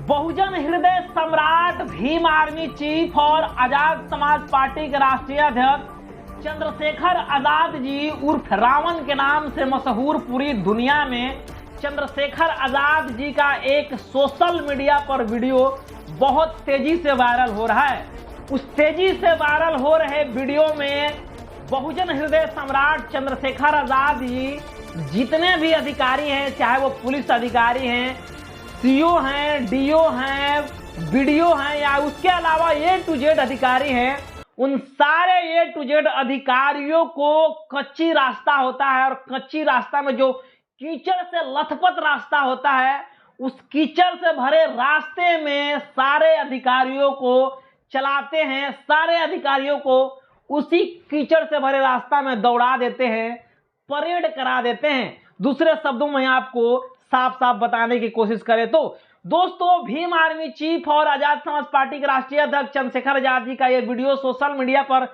बहुजन हृदय सम्राट Bhim army chief और आजाद समाज पार्टी के राष्ट्रीय अध्यक्ष चंद्रशेखर आजाद जी उर्फ रावण के नाम से मशहूर पूरी दुनिया में चंद्रशेखर आजाद जी का एक सोशल मीडिया पर वीडियो बहुत तेजी से वायरल हो रहा है। उस तेजी से वायरल हो रहे वीडियो में बहुजन हृदय सम्राट चंद्रशेखर आजाद जी जितने भी अधिकारी हैं, चाहे वो पुलिस अधिकारी हैं, सीओ हैं, डीओ हैं, बीडीओ हैं या उसके अलावा ए टू जेड अधिकारी हैं, उन सारे ए टू जेड अधिकारियों को कच्ची रास्ता होता है और कच्ची रास्ता में जो कीचड़ से लथपथ रास्ता होता है, उस कीचड़ से भरे रास्ते में सारे अधिकारियों को चलाते हैं, सारे अधिकारियों को उसी कीचड़ से भरे रास्ता में दौड़ा देते हैं, परेड करा देते हैं। दूसरे शब्दों में आपको साफ साफ बताने की कोशिश करें तो दोस्तों, भीम आर्मी चीफ और आजाद समाज पार्टी के राष्ट्रीय अध्यक्ष चंद्रशेखर आजाद जी का यह वीडियो सोशल मीडिया पर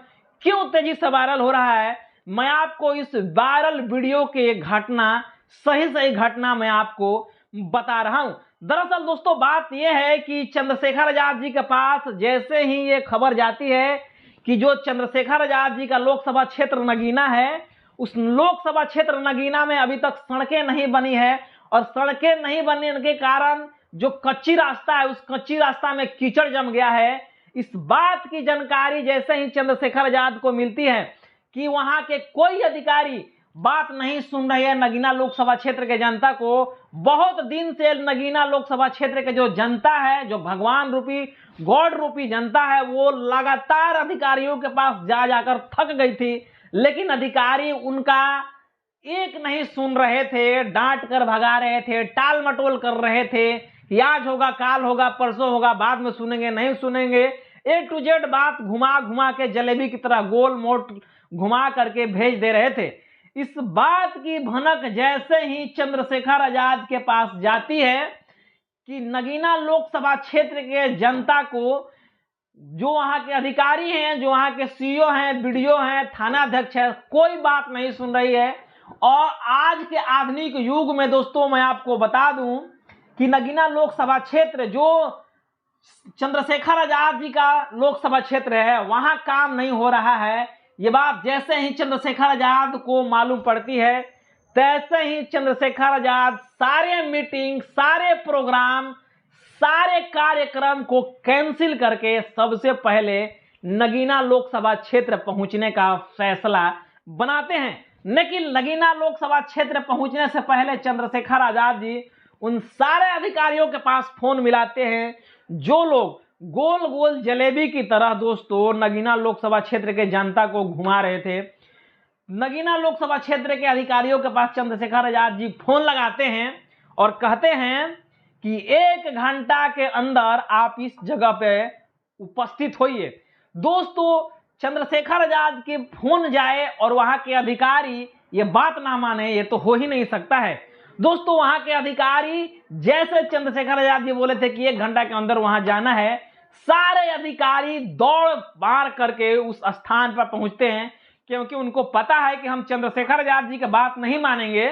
क्यों तेजी से वायरल हो रहा है, मैं आपको इस वायरल वीडियो के घटना सही घटना मैं आपको बता रहा हूं। दरअसल दोस्तों, बात यह है कि चंद्रशेखर आजाद जी के पास जैसे ही ये खबर जाती है कि जो चंद्रशेखर आजाद जी का लोकसभा क्षेत्र नगीना है, उस लोकसभा क्षेत्र नगीना में अभी तक सड़कें नहीं बनी है और सड़कें नहीं बनने के कारण जो कच्ची रास्ता है, उस कच्ची रास्ता में कीचड़ जम गया है। इस बात की जानकारी जैसे ही चंद्रशेखर आजाद को मिलती है कि वहां के कोई अधिकारी बात नहीं सुन रही है नगीना लोकसभा क्षेत्र के जनता को, बहुत दिन से नगीना लोकसभा क्षेत्र के जो जनता है, जो भगवान रूपी गॉड रूपी जनता है, वो लगातार अधिकारियों के पास जा जाकर थक गई थी, लेकिन अधिकारी उनका एक नहीं सुन रहे थे, डांट कर भगा रहे थे, टाल मटोल कर रहे थे कि आज होगा, काल होगा, परसों होगा, बाद में सुनेंगे, नहीं सुनेंगे, ए टू जेड बात घुमा घुमा के जलेबी की तरह गोल मोट घुमा करके भेज दे रहे थे। इस बात की भनक जैसे ही चंद्रशेखर आजाद के पास जाती है कि नगीना लोकसभा क्षेत्र के जनता को, जो वहां के अधिकारी हैं, जो वहां के सीईओ हैं, बीडीओ हैं, थाना अध्यक्ष है, कोई बात नहीं सुन रही है। और आज के आधुनिक युग में दोस्तों, मैं आपको बता दूं कि नगीना लोकसभा क्षेत्र जो चंद्रशेखर आजाद जी का लोकसभा क्षेत्र है, वहां काम नहीं हो रहा है। ये बात जैसे ही चंद्रशेखर आजाद को मालूम पड़ती है, तैसे ही चंद्रशेखर आजाद सारे मीटिंग, सारे प्रोग्राम, सारे कार्यक्रम को कैंसिल करके सबसे पहले नगीना लोकसभा क्षेत्र पहुंचने का फैसला बनाते हैं। लेकिन नगीना लोकसभा क्षेत्र पहुंचने से पहले चंद्रशेखर आजाद जी उन सारे अधिकारियों के पास फोन मिलाते हैं जो लोग गोल गोल जलेबी की तरह दोस्तों नगीना लोकसभा क्षेत्र के जनता को घुमा रहे थे। नगीना लोकसभा क्षेत्र के अधिकारियों के पास चंद्रशेखर आजाद जी फोन लगाते हैं और कहते हैं कि 1 घंटा के अंदर आप इस जगह पे उपस्थित होइए। दोस्तों, चंद्रशेखर आजाद के फोन जाए और वहां के अधिकारी ये बात ना माने, ये तो हो ही नहीं सकता है। दोस्तों, वहां के अधिकारी जैसे चंद्रशेखर आजाद जी बोले थे कि 1 घंटा के अंदर वहां जाना है, सारे अधिकारी दौड़ मार करके उस स्थान पर पहुंचते हैं, क्योंकि उनको पता है कि हम चंद्रशेखर आजाद जी की बात नहीं मानेंगे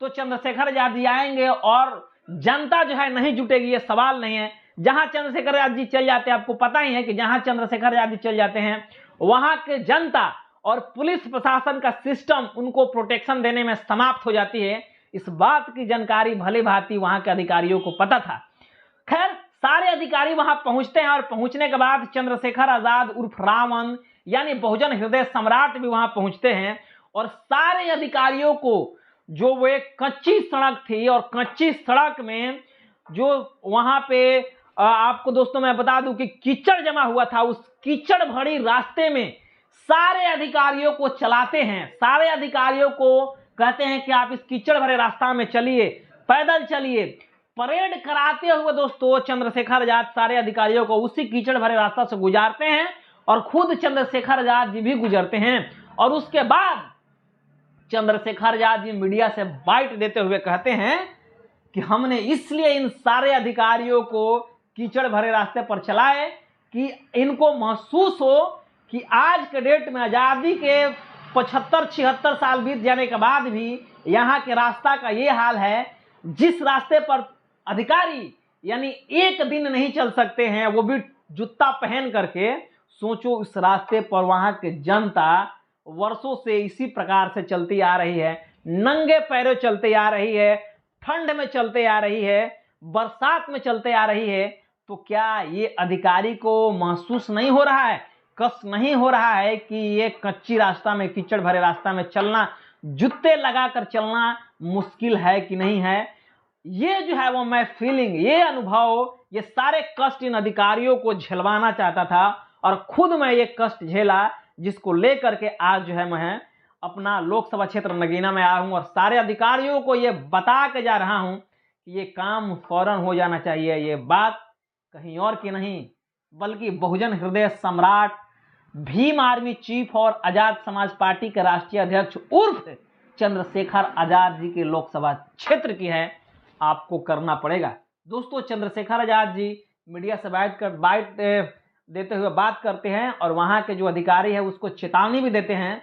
तो चंद्रशेखर आजाद जी आएंगे और जनता जो है नहीं जुटेगी, ये सवाल नहीं है। जहां चंद्रशेखर आजाद जी चल जाते हैं, आपको पता ही है कि जहां चंद्रशेखर आजाद जी चल जाते हैं, वहां के जनता और पुलिस प्रशासन का सिस्टम उनको प्रोटेक्शन देने में समाप्त हो जाती है। इस बात की जानकारी भली भांति वहां के अधिकारियों को पता था। खैर, सारे अधिकारी वहां पहुंचते हैं और पहुंचने के बाद चंद्रशेखर आजाद उर्फ रावण यानी बहुजन हृदय सम्राट भी वहां पहुंचते हैं और सारे अधिकारियों को, जो वो एक कच्ची सड़क थी और कच्ची सड़क में जो वहां पे आपको दोस्तों मैं बता दूं कि कीचड़ जमा हुआ था, उस कीचड़ भरी रास्ते में सारे अधिकारियों को चलाते हैं, सारे अधिकारियों को कहते हैं कि आप इस कीचड़ भरे रास्ता में चलिए, पैदल चलिए। परेड कराते हुए दोस्तों चंद्रशेखर आजाद सारे अधिकारियों को उसी कीचड़ भरे रास्ता से गुजारते हैं और खुद चंद्रशेखर आजाद जी भी गुजरते हैं। और उसके बाद चंद्रशेखर आजाद जी मीडिया से बाइट देते हुए कहते हैं कि हमने इसलिए इन सारे अधिकारियों को कीचड़ भरे रास्ते पर चलाए कि इनको महसूस हो कि आज के डेट में आजादी के 75-76 साल बीत जाने के बाद भी यहाँ के रास्ता का ये हाल है। जिस रास्ते पर अधिकारी यानी एक दिन नहीं चल सकते हैं, वो भी जूता पहन करके। सोचो इस रास्ते पर वहां की जनता वर्षों से इसी प्रकार से चलती आ रही है, नंगे पैरों चलते आ रही है, ठंड में चलते आ रही है, बरसात में चलते आ रही है। तो क्या ये अधिकारी को महसूस नहीं हो रहा है, कष्ट नहीं हो रहा है कि ये कच्ची रास्ता में, कीचड़ भरे रास्ता में चलना, जूते लगाकर चलना मुश्किल है कि नहीं है? ये जो है वो मैं फीलिंग, ये अनुभव, ये सारे कष्ट इन अधिकारियों को झेलवाना चाहता था और खुद मैं ये कष्ट झेला, जिसको लेकर के आज जो है मैं अपना लोकसभा क्षेत्र नगीना में आया हूं और सारे अधिकारियों को ये बता के जा रहा हूं कि ये काम फौरन हो जाना चाहिए। ये बात कहीं और की नहीं बल्कि बहुजन हृदय सम्राट, भीम आर्मी चीफ और आजाद समाज पार्टी के राष्ट्रीय अध्यक्ष उर्फ चंद्रशेखर आजाद जी के लोकसभा क्षेत्र की है। आपको करना पड़ेगा। दोस्तों, चंद्रशेखर आजाद जी मीडिया से बाइट देते हुए बात करते हैं और वहां के जो अधिकारी है उसको चेतावनी भी देते हैं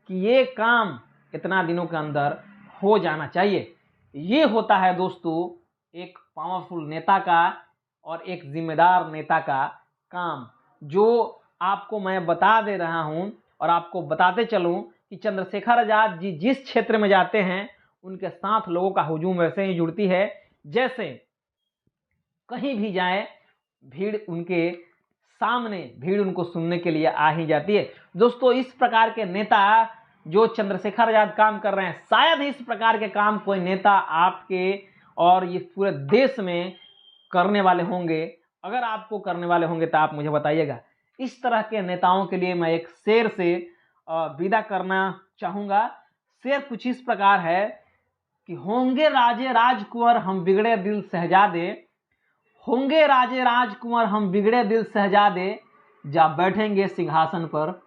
कि ये काम इतना दिनों के अंदर हो जाना चाहिए। ये होता है दोस्तों एक पावरफुल नेता का और एक जिम्मेदार नेता का काम, जो आपको मैं बता दे रहा हूं और आपको बताते चलूं कि चंद्रशेखर आजाद जी जिस क्षेत्र में जाते हैं उनके साथ लोगों का हुजूम वैसे ही जुड़ती है जैसे कहीं भी जाए भीड़ उनके सामने, भीड़ उनको सुनने के लिए आ ही जाती है। दोस्तों, इस प्रकार के नेता जो चंद्रशेखर आजाद काम कर रहे हैं, शायद इस प्रकार के काम कोई नेता आपके और ये पूरे देश में करने वाले होंगे। अगर आपको करने वाले होंगे तो आप मुझे बताइएगा। इस तरह के नेताओं के लिए मैं एक शेर से विदा करना चाहूंगा। शेर कुछ इस प्रकार है कि होंगे राजे राजकुंवर हम बिगड़े दिल शहजादे, होंगे राजे राजकुंवर हम बिगड़े दिल शहजादे, जा बैठेंगे सिंहासन पर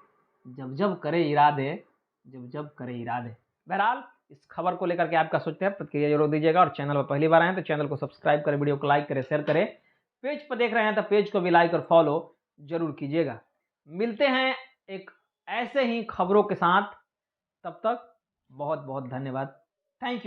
जब जब करे इरादे, जब जब करे इरादे। बहरहाल इस खबर को लेकर के आपका सोचते हैं प्रतिक्रिया जरूर दीजिएगा और चैनल पर पहली बार आए तो चैनल को सब्सक्राइब करें, वीडियो को लाइक करें, शेयर करें। पेज पर देख रहे हैं तो पेज को भी लाइक और फॉलो जरूर कीजिएगा। मिलते हैं एक ऐसे ही खबरों के साथ, तब तक बहुत बहुत धन्यवाद। Thank you.